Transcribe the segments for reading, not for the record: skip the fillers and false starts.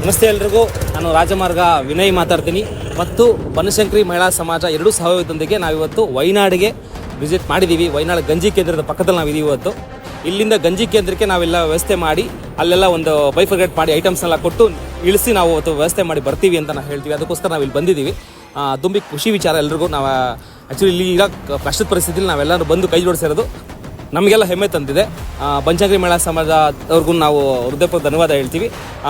ನಮಸ್ತೆ ಎಲ್ರಿಗೂ, ನಾನು ರಾಜಮಾರ್ಗ ವಿನಯ್ ಮಾತಾಡ್ತೀನಿ. ಮತ್ತು ಬನಶಂಕರಿ ಮಹಿಳಾ ಸಮಾಜ ಎರಡೂ ಸಹಯೋಗದೊಂದಿಗೆ ನಾವಿವತ್ತು ವೈನಾಡಿಗೆ ವಿಸಿಟ್ ಮಾಡಿದ್ದೀವಿ. ವೈನಾಡ್ ಗಂಜಿ ಕೇಂದ್ರದ ಪಕ್ಕದಲ್ಲಿ ನಾವಿದ್ದೀವಿ. ಇವತ್ತು ಇಲ್ಲಿಂದ ಗಂಜಿ ಕೇಂದ್ರಕ್ಕೆ ನಾವೆಲ್ಲ ವ್ಯವಸ್ಥೆ ಮಾಡಿ ಅಲ್ಲೆಲ್ಲ ಒಂದು ಬೈಫರ್ಗೇಟ್ ಮಾಡಿ ಐಟಮ್ಸ್ನೆಲ್ಲ ಕೊಟ್ಟು ಇಳಿಸಿ ನಾವು ಅವತ್ತು ವ್ಯವಸ್ಥೆ ಮಾಡಿ ಬರ್ತೀವಿ ಅಂತ ನಾವು ಹೇಳ್ತೀವಿ. ಅದಕ್ಕೋಸ್ಕರ ನಾವು ಇಲ್ಲಿ ಬಂದಿದ್ದೀವಿ. ತುಂಬ ಖುಷಿ ವಿಚಾರ ಎಲ್ರಿಗೂ. ನಾವು ಆ್ಯಕ್ಚುಲಿ ಇಲ್ಲಿ ಈಗ ಕಷ್ಟದ ಪರಿಸ್ಥಿತಿಯಲ್ಲಿ ನಾವೆಲ್ಲರೂ ಬಂದು ಕೈ ಜೋಡಿಸಿರೋದು ನಮಗೆಲ್ಲ ಹೆಮ್ಮೆ ತಂದಿದೆ. ಬನಶಂಕರಿ ಮಹಿಳಾ ಸಮಾಜದವ್ರಿಗೂ ನಾವು ಹೃದಯಪೂರ್ವಕ ಧನ್ಯವಾದ ಹೇಳ್ತೀವಿ.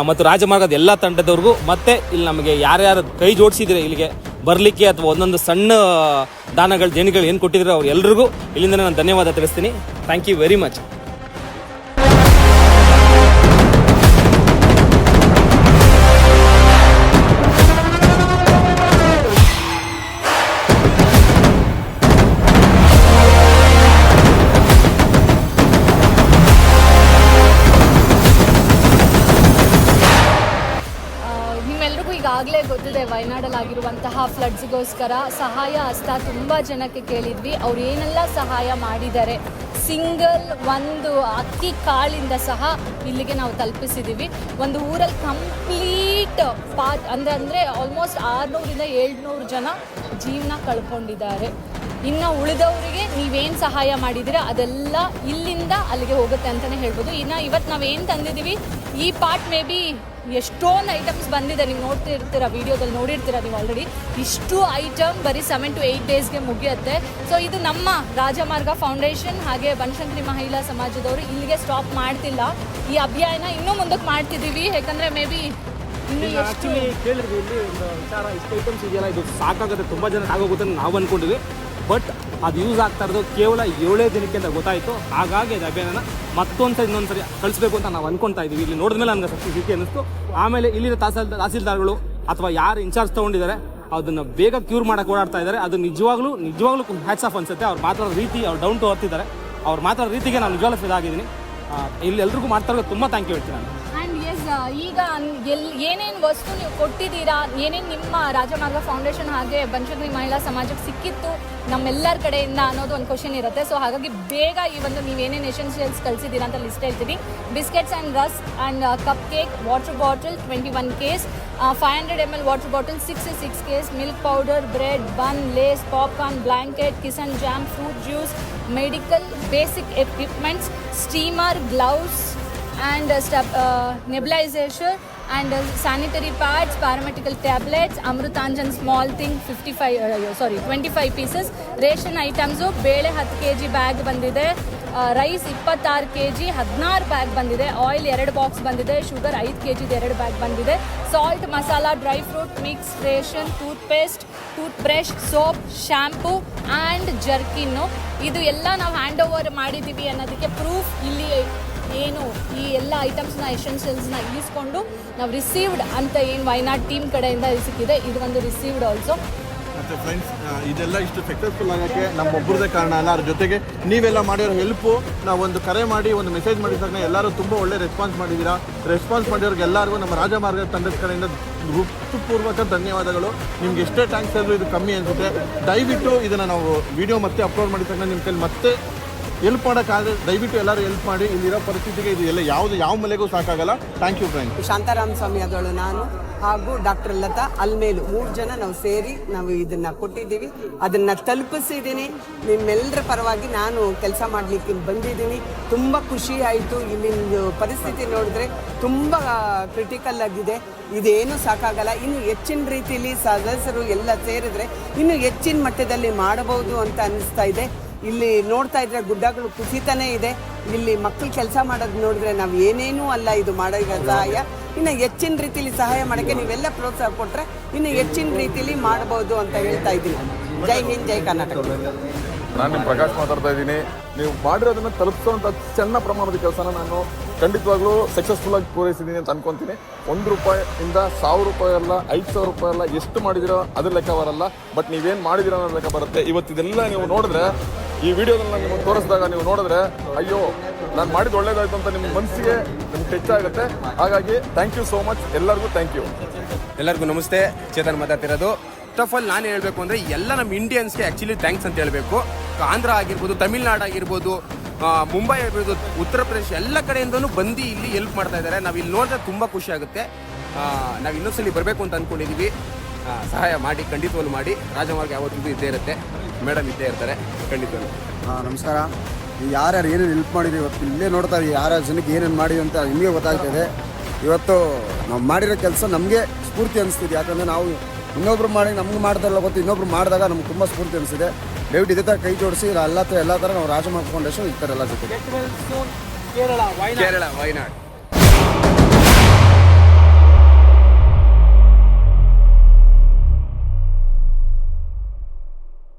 ಮತ್ತು ರಾಜಮಾರ್ಗದ ಎಲ್ಲ ತಂಡದವ್ರಿಗೂ ಮತ್ತು ಇಲ್ಲಿ ನಮಗೆ ಯಾರ್ಯಾರು ಕೈ ಜೋಡಿಸಿದ್ರೆ ಇಲ್ಲಿಗೆ ಬರಲಿಕ್ಕೆ ಅಥವಾ ಒಂದೊಂದು ಸಣ್ಣ ದಾನಗಳು ದೇಣಿಗಳು ಏನು ಕೊಟ್ಟಿದ್ರೆ ಅವ್ರು ಎಲ್ರಿಗೂ ಇಲ್ಲಿಂದ ನಾನು ಧನ್ಯವಾದ ತಿಳಿಸ್ತೀನಿ. Thank you very much. ಈಗಾಗಲೇ ಗೊತ್ತಿದೆ, ವಯನಾಡಲ್ಲಾಗಿರುವಂತಹ ಫ್ಲಡ್ಸ್ಗೋಸ್ಕರ ಸಹಾಯ ಹಸ್ತ ತುಂಬ ಜನಕ್ಕೆ ಕೇಳಿದ್ವಿ. ಅವ್ರು ಏನೆಲ್ಲ ಸಹಾಯ ಮಾಡಿದ್ದಾರೆ, ಸಿಂಗಲ್ ಒಂದು ಅಕ್ಕಿ ಕಾಳಿಂದ ಸಹ ಇಲ್ಲಿಗೆ ನಾವು ತಲುಪಿಸಿದ್ದೀವಿ. ಒಂದು ಊರಲ್ಲಿ ಕಂಪ್ಲೀಟ್ ಅಂದರೆ ಆಲ್ಮೋಸ್ಟ್ 600ರಿಂದ 700 ಜನ ಜೀವನ ಕಳ್ಕೊಂಡಿದ್ದಾರೆ. ಇನ್ನು ಉಳಿದವರಿಗೆ ನೀವೇನು ಸಹಾಯ ಮಾಡಿದ್ದೀರ ಅದೆಲ್ಲ ಇಲ್ಲಿಂದ ಅಲ್ಲಿಗೆ ಹೋಗುತ್ತೆ ಅಂತಲೇ ಹೇಳ್ಬೋದು. ಇನ್ನು ಇವತ್ತು ನಾವೇನು ತಂದಿದ್ದೀವಿ, ಈ ಪಾರ್ಟ್ ಮೇ ಬಿ ಎಷ್ಟೊಂದು ಐಟಮ್ಸ್ ಬಂದಿದೆ. ನೀವು ನೋಡ್ತಿರ್ತೀರ, ವೀಡಿಯೋದಲ್ಲಿ ನೋಡಿರ್ತೀರ ನೀವು ಆಲ್ರೆಡಿ. ಇಷ್ಟು ಐಟಮ್ ಬರೀ 7 to 8 ಡೇಸ್ಗೆ ಮುಗಿಯುತ್ತೆ. ಸೊ ಇದು ನಮ್ಮ ರಾಜಮಾರ್ಗ ಫೌಂಡೇಶನ್ ಹಾಗೆ ಬನಶಂಕರಿ ಮಹಿಳಾ ಸಮಾಜದವರು ಇಲ್ಲಿಗೆ ಸ್ಟಾಪ್ ಮಾಡ್ತಿಲ್ಲ. ಈ ಅಭಿಯಾನ ಇನ್ನೂ ಮುಂದಕ್ಕೆ ಮಾಡ್ತಿದ್ದೀವಿ. ಯಾಕಂದರೆ ಮೇ ಬಿ ಇನ್ನು ಆ್ಯಕ್ಚುಲಿ ಕೇಳಿದ್ವಿ, ಇಲ್ಲಿ ಒಂದು ವಿಚಾರ, ಇಷ್ಟು ಐಟಮ್ಸ್ ಇದೆಯಲ್ಲ, ಇದು ಸಾಕಾಗುತ್ತೆ, ತುಂಬ ಜನಕ್ಕೆ ಆಗೋಗುತ್ತೆ ಅಂತ ನಾವು ಅಂದ್ಕೊಂಡಿವಿ. ಬಟ್ ಅದು ಯೂಸ್ ಆಗ್ತಾ ಇರೋದು ಕೇವಲ 7 ದಿನಕ್ಕೆ ಅಂತ ಗೊತ್ತಾಯಿತು. ಹಾಗಾಗಿ ಅದು ಅಭಿಯಾನ ಮತ್ತೊಂದು ಇನ್ನೊಂದ್ಸರಿ ಕಳಿಸ್ಬೇಕು ಅಂತ ನಾವು ಅಂದ್ಕೊಳ್ತಾ ಇದ್ದೀವಿ. ಇಲ್ಲಿ ನೋಡಿದ್ಮೇಲೆ ನನಗೆ ಸತ್ಯ ಅನ್ನಿಸ್ತು. ಆಮೇಲೆ ಇಲ್ಲಿನ ತಹಸೀಲ್ದಾರ್ಗಳು ಅಥವಾ ಯಾರು ಇನ್ಚಾರ್ಜ್ ತೊಗೊಂಡಿದ್ದಾರೆ ಅದನ್ನು ಬೇಗ ಕ್ಯೂರ್ ಮಾಡೋಕೆ ಓಡಾಡ್ತಾ ಇದ್ದಾರೆ. ಅದು ನಿಜವಾಗ್ಲೂ ಹ್ಯಾಟ್ಸ್ ಆಫ್ ಅನ್ಸುತ್ತೆ. ಅವ್ರು ಮಾತಾಡೋ ರೀತಿ, ಅವ್ರು ಡೌನ್ ಟು ಅರ್ತ್ ಇದ್ದಾರೆ. ಅವ್ರು ಮಾತಾಡೋ ರೀತಿಗೆ ನಾನು ನಿಜವಾಗ್ಲೂ ಇದಾಗಿದ್ದೀನಿ. ಇಲ್ಲಿ ಎಲ್ರಿಗೂ ಮಾಡ್ತಾ ತುಂಬ ಥ್ಯಾಂಕ್ ಯು ಹೇಳ್ತೀನಿ ನಾನು. ಈಗ ಏನೇನು ವಸ್ತು ನೀವು ಕೊಟ್ಟಿದ್ದೀರಾ, ಏನೇನು ನಿಮ್ಮ ರಾಜಮಾರ್ಗ ಫೌಂಡೇಶನ್ ಹಾಗೆ ಬನಶಂಕರಿ ಮಹಿಳಾ ಸಮಾಜಕ್ಕೆ ಸಿಕ್ಕಿತ್ತು ನಮ್ಮೆಲ್ಲರ ಕಡೆಯಿಂದ ಅನ್ನೋದು ಒಂದು ಕ್ವಶನ್ ಇರುತ್ತೆ. ಸೊ ಹಾಗಾಗಿ ಬೇಗ ಈ ಒಂದು ನೀವೇನೇನು ಎಸೆನ್ಷಿಯಲ್ಸ್ ಕಳಿಸಿದ್ದೀರಾ ಅಂತ ಲಿಸ್ಟ್ ಹೇಳ್ತೀನಿ. Biscuits and rusk and cup cake, water bottle 21 case, 500 ml water bottle 66 case, milk powder, bread, bun, Lay's, popcorn, blanket, Kissan jam, fruit juice, medical basic equipments, steamer, gloves and nebulizer and sanitary pads, paramedical tablets, Amrutanjan small thing 25 pieces, ration items, ಬೇಳೆ 10 kg bag ಬಂದಿದೆ, rice 26 kg 16 bag ಬಂದಿದೆ, oil 2 box ಬಂದಿದೆ, sugar 5 kg 2 bag ಬಂದಿದೆ, salt, masala, dry fruit mix, ration, toothpaste, tooth brush, soap, shampoo and jerkin. ಇದು ಎಲ್ಲ ನಾವು hand over ಮಾಡಿದ್ದೀವಿ ಅನ್ನೋದಕ್ಕೆ ಪ್ರೂಫ್ ಇಲ್ಲಿ ಏನು ಈ ಎಲ್ಲ ಐಟಮ್ಸ್ನ ಎಸೆನ್ಷಿಯಲ್ಸ್ನ ಇಳಿಸ್ಕೊಂಡು ನಾವು ರಿಸೀವ್ಡ್ ಅಂತ ಏನು ವೈನಾಡ್ ಟೀಮ್ ಕಡೆಯಿಂದ ಸಿಕ್ಕಿದೆ, ಇದು ಒಂದು ರಿಸೀವ್ಡ್ ಆಲ್ಸೋ. ಮತ್ತು ಫ್ರೆಂಡ್ಸ್, ಇದೆಲ್ಲ ಇಷ್ಟು ಸಕ್ಸಸ್ಫುಲ್ ಆಗೋಕ್ಕೆ ನಮ್ಮೊಬ್ಬರದೇ ಕಾರಣ ಅಲ್ಲ, ಅದ್ರ ಜೊತೆಗೆ ನೀವೆಲ್ಲ ಮಾಡಿರೋ ಹೆಲ್ಪು. ನಾವೊಂದು ಕರೆ ಮಾಡಿ ಒಂದು ಮೆಸೇಜ್ ಮಾಡಿದಾಗ ಎಲ್ಲರೂ ತುಂಬ ಒಳ್ಳೆ ರೆಸ್ಪಾನ್ಸ್ ಮಾಡಿದ್ದೀರಾ. ರೆಸ್ಪಾನ್ಸ್ ಮಾಡಿರೋರಿಗೆ ಎಲ್ಲರಿಗೂ ನಮ್ಮ ರಾಜಮಾರ್ಗ ತಂಡದ ಕಡೆಯಿಂದ ಹೃತ್ಪೂರ್ವಕ ಧನ್ಯವಾದಗಳು. ನಿಮ್ಗೆ ಎಷ್ಟೇ ಟ್ಯಾಂಕ್ಸ್ ಆದರೂ ಇದು ಕಮ್ಮಿ ಅನಿಸುತ್ತೆ. ದಯವಿಟ್ಟು ಇದನ್ನು ನಾವು ವಿಡಿಯೋ ಮತ್ತೆ ಅಪ್ಲೋಡ್ ಮಾಡಿದಾಗ ನಿಮ್ಮ ಕೈಲಿ ಮತ್ತೆ ಹೆಲ್ಪ್ ಮಾಡೋಕ್ಕಾದ್ರೆ ದಯವಿಟ್ಟು ಎಲ್ಲರೂ ಹೆಲ್ಪ್ ಮಾಡಿ. ಇಲ್ಲಿರೋ ಪರಿಸ್ಥಿತಿಗೆ ಇದು ಎಲ್ಲ ಯಾವ ಮನೆಗೂ ಸಾಕಾಗಲ್ಲ. Thank you friend. Shantaram Swami ಅದಳು, ನಾನು ಹಾಗೂ ಡಾಕ್ಟರ್ ಲತಾ ಅಲ್ಮೇಲು 3 ಜನ ನಾವು ಸೇರಿ ನಾವು ಇದನ್ನು ಕೊಟ್ಟಿದ್ದೀವಿ. ಅದನ್ನು ತಲುಪಿಸಿದ್ದೀನಿ. ನಿಮ್ಮೆಲ್ಲರ ಪರವಾಗಿ ನಾನು ಕೆಲಸ ಮಾಡಲಿಕ್ಕೆ ಬಂದಿದ್ದೀನಿ. ತುಂಬ ಖುಷಿ ಆಯಿತು. ಇಲ್ಲಿನ ಪರಿಸ್ಥಿತಿ ನೋಡಿದ್ರೆ ತುಂಬ ಕ್ರಿಟಿಕಲ್ ಆಗಿದೆ. ಇದೇನು ಸಾಕಾಗಲ್ಲ. ಇನ್ನು ಹೆಚ್ಚಿನ ರೀತಿಯಲ್ಲಿ ಸದಸ್ಯರು ಎಲ್ಲ ಸೇರಿದ್ರೆ ಇನ್ನು ಹೆಚ್ಚಿನ ಮಟ್ಟದಲ್ಲಿ ಮಾಡಬಹುದು ಅಂತ ಅನ್ನಿಸ್ತಾ ಇದೆ. ಇಲ್ಲಿ ನೋಡ್ತಾ ಇದ್ರೆ ಗುಡ್ಡಗಳು ಕುಸಿತಾನೇ ಇದೆ. ಇಲ್ಲಿ ಮಕ್ಕಳು ಕೆಲಸ ಮಾಡೋದು ನೋಡಿದ್ರೆ ನಾವು ಏನೇನೂ ಅಲ್ಲ ಇದು ಮಾಡೋ ಸಹಾಯ. ಇನ್ನು ಹೆಚ್ಚಿನ ರೀತಿಯಲ್ಲಿ ಸಹಾಯ ಮಾಡೋಕ್ಕೆ ನೀವೆಲ್ಲ ಪ್ರೋತ್ಸಾಹ ಕೊಟ್ಟರೆ ಇನ್ನು ಹೆಚ್ಚಿನ ರೀತಿಯಲ್ಲಿ ಮಾಡ್ಬೋದು ಅಂತ ಹೇಳ್ತಾ ಇದ್ದೀನಿ. ಜೈ ಹಿಂದ್, ಜೈ ಕರ್ನಾಟಕ. ನಾನು ನಿಮ್ಮ ಪ್ರಕಾಶ್ ಮಾತಾಡ್ತಾ ಇದ್ದೀನಿ. ನೀವು ಮಾಡಿರೋದನ್ನು ತಲುಪಿಸುವಂಥ ಸಣ್ಣ ಪ್ರಮಾಣದ ಕೆಲಸನ ನಾನು ಖಂಡಿತವಾಗ್ಲೂ ಸಕ್ಸಸ್ಫುಲ್ಲಾಗಿ ಪೂರೈಸಿದ್ದೀನಿ ಅಂತ ಅನ್ಕೊತೀನಿ. 1 ರೂಪಾಯಿಂದ 1000 ರೂಪಾಯಿ ಅಲ್ಲ, 5000 ರೂಪಾಯಿ ಅಲ್ಲ, ಎಷ್ಟು ಮಾಡಿದಿರೋ ಅದ್ರ ಲೆಕ್ಕ ಬರಲ್ಲ. ಬಟ್ ನೀವೇನು ಮಾಡಿದಿರೋ ಅನ್ನೋ ಲೆಕ್ಕ ಬರುತ್ತೆ. ಇವತ್ತಿದೆಲ್ಲ ನೀವು ನೋಡಿದ್ರೆ, ಈ ವಿಡಿಯೋದಲ್ಲಿ ನಾನು ನಿಮಗೆ ತೋರಿಸಿದಾಗ ನೀವು ನೋಡಿದ್ರೆ, ಅಯ್ಯೋ ನಾನು ಮಾಡಿದ್ದು ಒಳ್ಳೇದಾಯ್ತು ಅಂತ ನಿಮ್ಮ ಮನಸ್ಸಿಗೆ ನಿಮ್ಗೆ ಟಚ್ ಆಗುತ್ತೆ. ಹಾಗಾಗಿ ಥ್ಯಾಂಕ್ ಯು ಸೋ ಮಚ್. ಎಲ್ಲರಿಗೂ ಥ್ಯಾಂಕ್ ಯು. ಎಲ್ಲರಿಗೂ ನಮಸ್ತೆ, ಚೇತನ್ ಮಾತಾಡ್ತಿರೋದು. ಫಸ್ಟ್ ಆಫ್ ಆಲ್ ನಾನು ಹೇಳಬೇಕು ಅಂದರೆ ಎಲ್ಲ ನಮ್ಮ ಇಂಡಿಯನ್ಸ್ಗೆ ಆ್ಯಕ್ಚುಲಿ ಥ್ಯಾಂಕ್ಸ್ ಅಂತ ಹೇಳಬೇಕು. ಆಂಧ್ರ ಆಗಿರ್ಬೋದು, ತಮಿಳ್ನಾಡು ಆಗಿರ್ಬೋದು, ಮುಂಬೈ ಆಗಿರ್ಬೋದು, ಉತ್ತರ ಪ್ರದೇಶ ಎಲ್ಲ ಕಡೆಯಿಂದನೂ ಬಂದು ಇಲ್ಲಿ ಹೆಲ್ಪ್ ಮಾಡ್ತಾ ಇದ್ದಾರೆ. ನಾವು ಇಲ್ಲಿ ನೋಡಿದ್ರೆ ತುಂಬ ಖುಷಿ ಆಗುತ್ತೆ. ನಾವು ಇನ್ನೊಂದ್ಸಲಿ ಬರಬೇಕು ಅಂತ ಅಂದ್ಕೊಂಡಿದ್ದೀವಿ. ಸಹಾಯ ಮಾಡಿ, ಖಂಡಿತವಾಗ್ಲೂ ಮಾಡಿ. ರಾಜಮಾರ್ಗ ಯಾವತ್ತಿಗೂ ಇದ್ದೇ ಇರುತ್ತೆ, ಮೇಡಮ್ ಇದ್ದೇ ಇರ್ತಾರೆ ಖಂಡಿತವಾಗ್ಲೂ. ನಮಸ್ಕಾರ. ಯಾರ್ಯಾರು ಏನೇನು ಹೆಲ್ಪ್ ಮಾಡಿದ್ವಿ ಇವತ್ತು ಇಲ್ಲೇ ನೋಡ್ತಾ ಇದ್ದೀವಿ, ಯಾರ್ಯಾರು ಜನಕ್ಕೆ ಏನೇನು ಮಾಡಿದ್ವಿ ಅಂತ ನಿಮಗೆ ಗೊತ್ತಾಗ್ತದೆ. ಇವತ್ತು ನಾವು ಮಾಡಿರೋ ಕೆಲಸ ನಮಗೆ ಸ್ಫೂರ್ತಿ ಅನಿಸ್ತಿದೆ. ಯಾಕಂದರೆ ನಾವು ಇನ್ನೊಬ್ರು ಮಾಡಿ ನಮ್ಗೆ ಮಾಡ್ತಾರಲ್ಲ ಗೊತ್ತು, ಇನ್ನೊಬ್ರು ಮಾಡಿದಾಗ ನಮ್ಗೆ ತುಂಬ ಸ್ಫೂರ್ತಿ ಅನಿಸಿದೆ. ದಯವಿಟ್ಟು ಇದೇ ಥರ ಕೈ ಜೋಡಿಸಿ ಎಲ್ಲ ಥರ ನಾವು ರಾಜಮಾರ್ಗ ಫೌಂಡೇಶನ್ ಇರ್ತಾರೆ ಎಲ್ಲ ಜೊತೆ. ಕೇರಳ ವಯನಾಡ್